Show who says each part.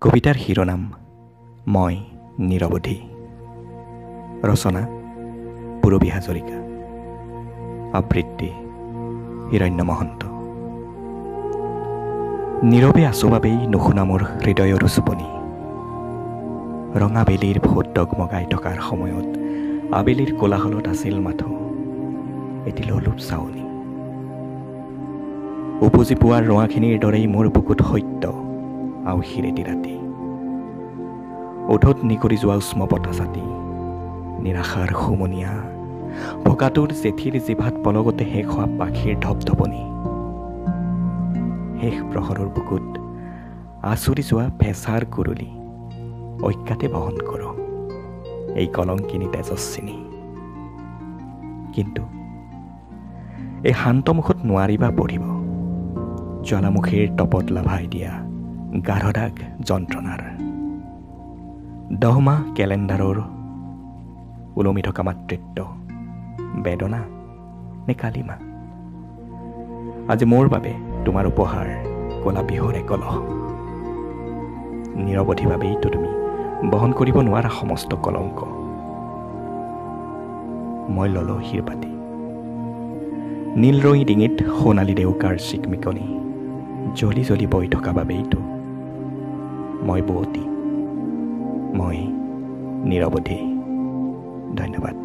Speaker 1: কবিতাৰ শিৰোনাম মই নিৰৱধি। ৰচনা পূৰবী হাজৰিকা। আবৃত্তি হিৰণ্য মহন্ত। নীৰৱে আছো বাবেই নুশুনা মোৰ হৃদয়ৰ উচুপনি। ৰঙা বেলিৰ ভোট ডগমগাই থকাৰ সময়ত আবেলিৰ কোলাহলত আছিল মাথো এটি লোলুপ চাৱনি। উপজি পোৱাৰ ৰোৱাখিনিৰ দৰেই মোৰ বুকুত সত্য আউসিৰেটি ৰাতি। ওঠত নিকৰি যোৱা উষ্ম বতাহ ছাতি নিৰাশাৰ সুমনীয়া ভকাটোৰ জেঠীৰ জিভাত পলগতে শেষ হোৱা পাখিৰ ধপধপনি। শেষ প্ৰহৰৰ বুকুত আচুৰি যোৱা ফেঁচাৰ কুৰুলি অজ্ঞাতে বহন কৰ এই কলংকিনী তেজস্বিনী। কিন্তু এই শান্তমুখত নোৱাৰিবা পঢ়িব জ্বালামুখীৰ তপত লাভাই দিয়া গাঢ় দাগ যন্ত্ৰণাৰ। 10 মাহ কেলেণ্ডাৰৰ ওলমি থকা মাতৃত্ব বেদনা নে কালিমা। আজি মোৰ বাবে তোমাৰ উপহাৰ কলা বিহুৰে কলহ। নিৰৱধিভাৱেইতো তুমি বহন কৰিব নোৱাৰা সমস্ত কলংক। মই ললো শিৰপাতি নীল ৰঙী ডিঙিত সোণালী ডেউকাৰ চিকমিকনি জ্বলি জ্বলি বৈ থকা বাবেইতো মই বুৱতী, মই নিৰৱধি। ধন্যবাদ।